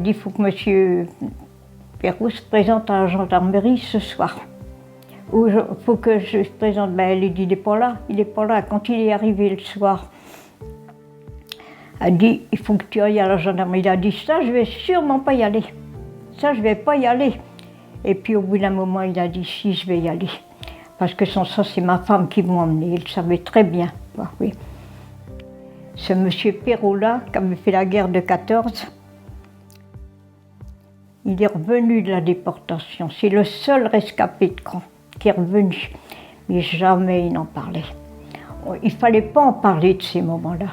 a dit, il faut que monsieur Perrault se présente à la gendarmerie ce soir. Ou il faut que je se présente. Ben, elle dit, il n'est pas là, il n'est pas là. Quand il est arrivé le soir, elle a dit, il faut que tu ailles à la gendarmerie. Il a dit, ça, je vais sûrement pas y aller. Ça, je vais pas y aller. Et puis au bout d'un moment, il a dit, si, je vais y aller. Parce que sans ça, c'est ma femme qui m'a emmené. Il savait très bien. Ah, oui. Ce monsieur Perrault-là, qui avait fait la guerre de 14, il est revenu de la déportation. C'est le seul rescapé de camp qui est revenu. Mais jamais il n'en parlait. Il ne fallait pas en parler de ces moments-là.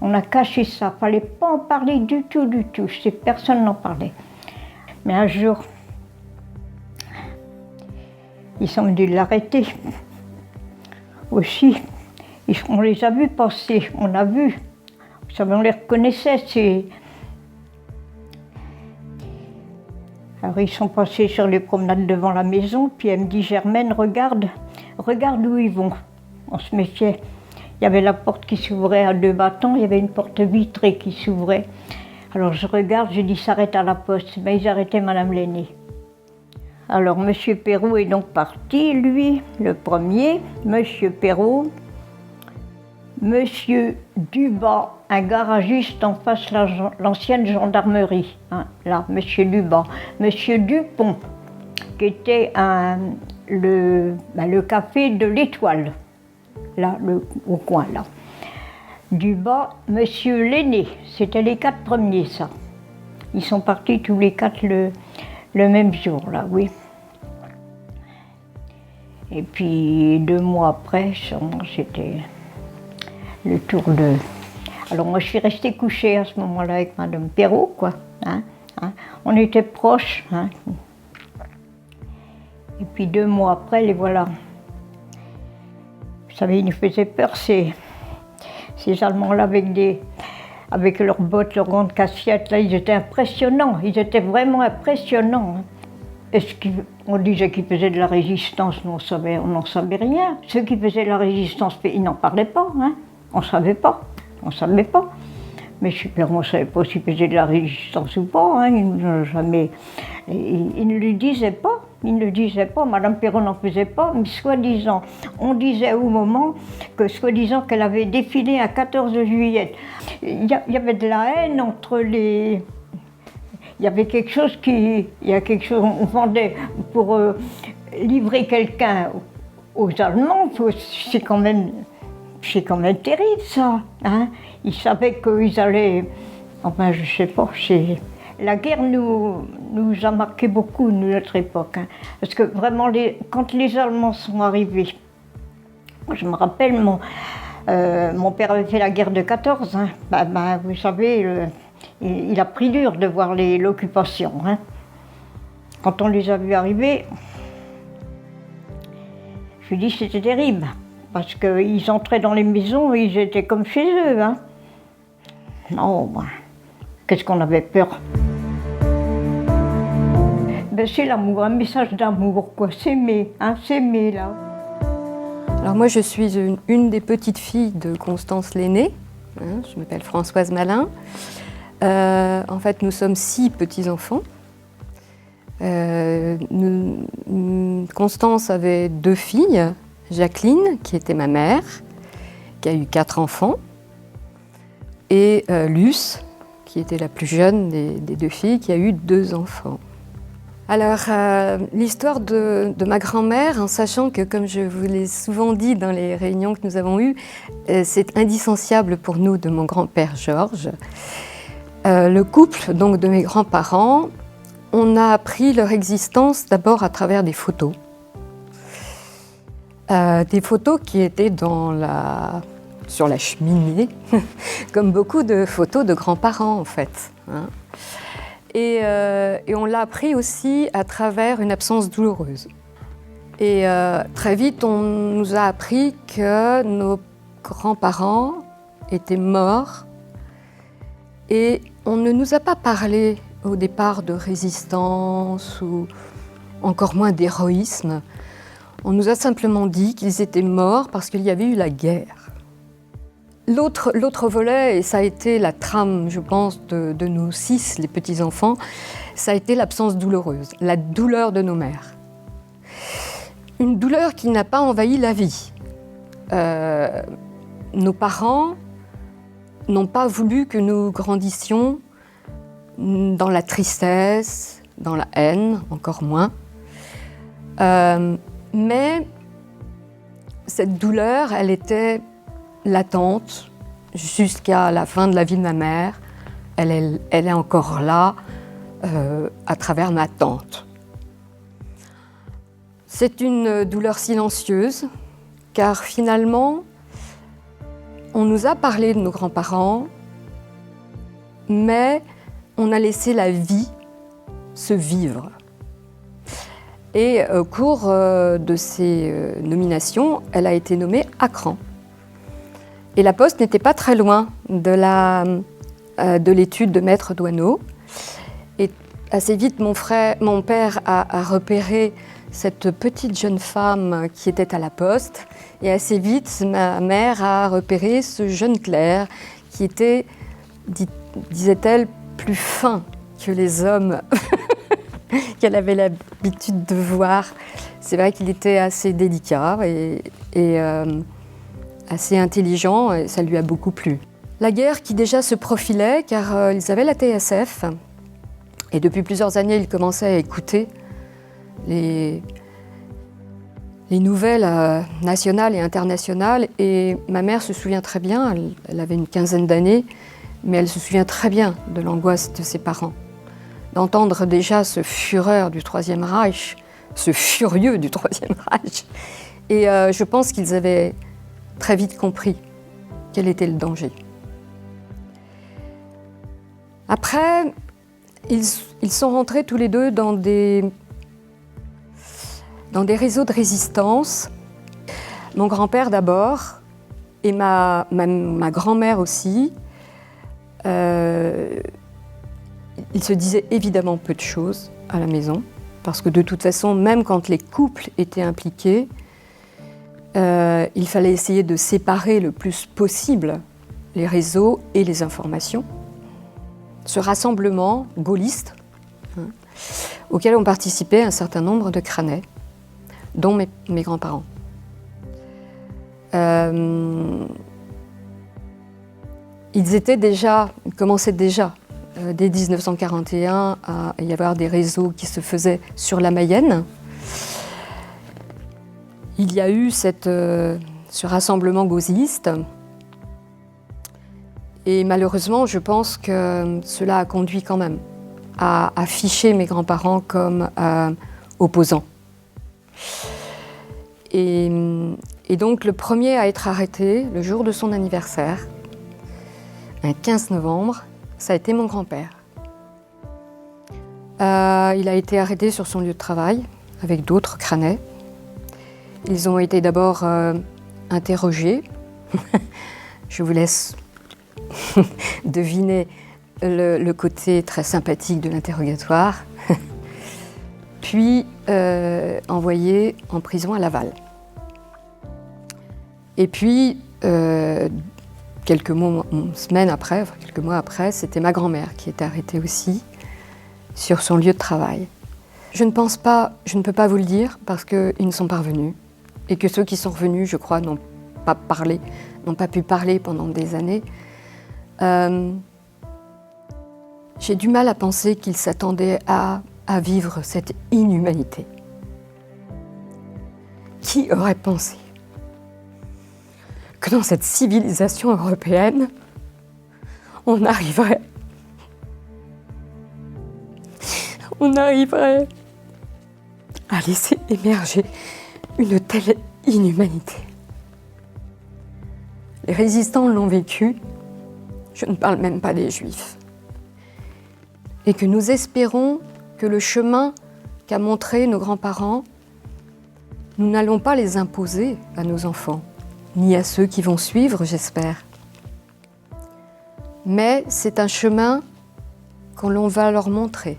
On a caché ça. Il ne fallait pas en parler du tout, du tout. Personne n'en parlait. Mais un jour, ils sont venus l'arrêter. Aussi, on les a vus passer. On a vu. Vous savez, on les reconnaissait. Alors ils sont passés sur les promenades devant la maison, puis elle me dit, Germaine, regarde où ils vont. On se méfiait. Il y avait la porte qui s'ouvrait à 2 battants, il y avait une porte vitrée qui s'ouvrait. Alors je regarde, je dis, s'arrête à la poste. Mais ils arrêtaient Madame Lenné. Alors monsieur Perrault est donc parti, lui, le premier, monsieur Perrault, monsieur Dubas, un garagiste en face de l'ancienne gendarmerie, hein, là, monsieur Dubas, monsieur Dupont, qui était le café de l'Étoile, là, au coin, là. Dubas, monsieur Lenné, c'était les 4 premiers, ça. Ils sont partis tous les 4 le même jour, là, oui. Et puis 2 mois après, c'était le tour de... Alors moi je suis restée couchée à ce moment-là avec Madame Perrault, quoi. On était proches. Hein. Et puis 2 mois après, les voilà. Vous savez, ils nous faisaient peur, ces Allemands-là avec leurs bottes, leurs grandes casquettes, là, ils étaient impressionnants. Ils étaient vraiment impressionnants. Hein. On disait qu'ils faisaient de la résistance, mais on n'en savait rien. Ceux qui faisaient de la résistance, ils n'en parlaient pas. Hein. On ne savait pas. Mais on ne savait pas s'ils faisaient de la résistance ou pas. Hein. Ils ne le disaient pas. Madame Perrault n'en faisait pas, mais soi-disant, on disait au moment que soi-disant qu'elle avait défilé un 14 juillet. Il y avait de la haine entre les... Il y avait quelque chose on vendait pour livrer quelqu'un aux Allemands, c'est quand même terrible ça. Hein. Ils savaient qu'ils allaient, enfin je sais pas, la guerre nous a marqué beaucoup, notre époque. Hein. Parce que vraiment, quand les Allemands sont arrivés, je me rappelle, mon père avait fait la guerre de 14, hein. Vous savez, il a pris dur de voir l'occupation. Hein. Quand on les a vus arriver, je lui dis que c'était terrible, parce qu'ils entraient dans les maisons et ils étaient comme chez eux. Hein. Non, qu'est-ce qu'on avait peur. Ben, c'est l'amour, un message d'amour, quoi. S'aimer, hein, s'aimer, là. Alors moi, je suis une des petites filles de Constance Lenné. Hein, je m'appelle Françoise Malin. En fait, nous sommes 6 petits-enfants. Constance avait 2 filles, Jacqueline, qui était ma mère, qui a eu 4 enfants, et Luce, qui était la plus jeune des 2 filles, qui a eu 2 enfants. Alors, l'histoire de ma grand-mère, en sachant que, comme je vous l'ai souvent dit dans les réunions que nous avons eues, c'est indissociable pour nous de mon grand-père Georges. Le couple donc, de mes grands-parents, on a appris leur existence d'abord à travers des photos. Des photos qui étaient sur la cheminée, comme beaucoup de photos de grands-parents en fait. Hein. Et on l'a appris aussi à travers une absence douloureuse. Et très vite, on nous a appris que nos grands-parents étaient morts. Et on ne nous a pas parlé au départ de résistance ou encore moins d'héroïsme. On nous a simplement dit qu'ils étaient morts parce qu'il y avait eu la guerre. L'autre volet, et ça a été la trame, je pense, de nos 6, les petits-enfants, ça a été l'absence douloureuse, la douleur de nos mères. Une douleur qui n'a pas envahi la vie. Nos parents n'ont pas voulu que nous grandissions dans la tristesse, dans la haine, encore moins. Mais cette douleur, elle était latente jusqu'à la fin de la vie de ma mère. Elle est encore là à travers ma tante. C'est une douleur silencieuse, car finalement, on nous a parlé de nos grands-parents, mais on a laissé la vie se vivre. Et au cours de ces nominations, elle a été nommée Acran. Et la poste n'était pas très loin de l'étude de Maître Doisneau. Et assez vite, mon père a repéré cette petite jeune femme qui était à la poste. Et assez vite, ma mère a repéré ce jeune clerc qui était, disait-elle, plus fin que les hommes qu'elle avait l'habitude de voir. C'est vrai qu'il était assez délicat et assez intelligent, et ça lui a beaucoup plu. La guerre qui déjà se profilait, car ils avaient la TSF, et depuis plusieurs années, ils commençaient à écouter les nouvelles nationales et internationales, et ma mère se souvient très bien, elle avait une quinzaine d'années, mais elle se souvient très bien de l'angoisse de ses parents. D'entendre déjà ce fureur du Troisième Reich, ce furieux du Troisième Reich. Et je pense qu'ils avaient très vite compris quel était le danger. Après, ils sont rentrés tous les deux dans des réseaux de résistance. Mon grand-père d'abord, et ma grand-mère aussi. Ils se disaient évidemment peu de choses à la maison, parce que de toute façon, même quand les couples étaient impliqués, il fallait essayer de séparer le plus possible les réseaux et les informations. Ce rassemblement gaulliste, auquel ont participé un certain nombre de crânais, dont mes grands-parents. Ils commençaient déjà, dès 1941, à y avoir des réseaux qui se faisaient sur la Mayenne. Il y a eu ce rassemblement gaulliste. Et malheureusement, je pense que cela a conduit quand même à afficher mes grands-parents comme opposants. Et donc le premier à être arrêté, le jour de son anniversaire, un 15 novembre, ça a été mon grand-père. Il a été arrêté sur son lieu de travail avec d'autres crânais. Ils ont été d'abord interrogés. Je vous laisse deviner le côté très sympathique de l'interrogatoire. Puis envoyés en prison à Laval. Et puis, quelques mois après, c'était ma grand-mère qui était arrêtée aussi sur son lieu de travail. Je ne peux pas vous le dire parce qu'ils ne sont pas revenus et que ceux qui sont revenus, je crois, n'ont pas pu parler pendant des années. J'ai du mal à penser qu'ils s'attendaient à vivre cette inhumanité. Qui aurait pensé que dans cette civilisation européenne, on arriverait à laisser émerger une telle inhumanité. Les résistants l'ont vécu, je ne parle même pas des Juifs. Et que nous espérons que le chemin qu'a montré nos grands-parents, nous n'allons pas les imposer à nos enfants, ni à ceux qui vont suivre, j'espère. Mais c'est un chemin qu'on va leur montrer.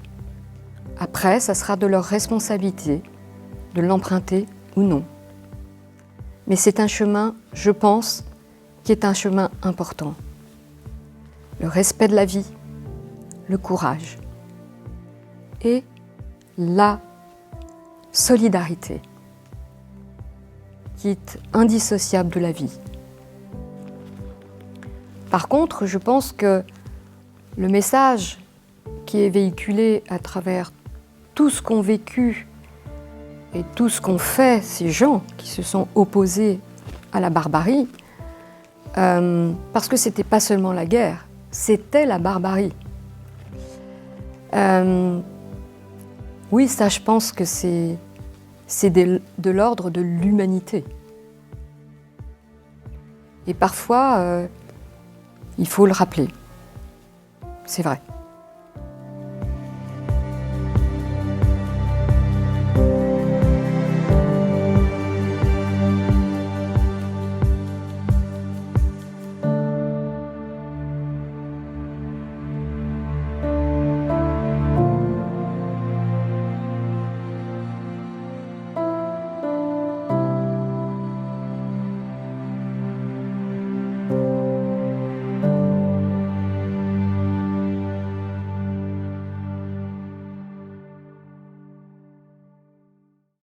Après, ça sera de leur responsabilité de l'emprunter ou non. Mais c'est un chemin, je pense, qui est un chemin important. Le respect de la vie, le courage et la solidarité qui est indissociable de la vie. Par contre, je pense que le message qui est véhiculé à travers tout ce qu'ont vécu et tout ce qu'ont fait ces gens qui se sont opposés à la barbarie, parce que c'était pas seulement la guerre, c'était la barbarie. Oui, ça, je pense que c'est de l'ordre de l'humanité. Et parfois, il faut le rappeler. C'est vrai.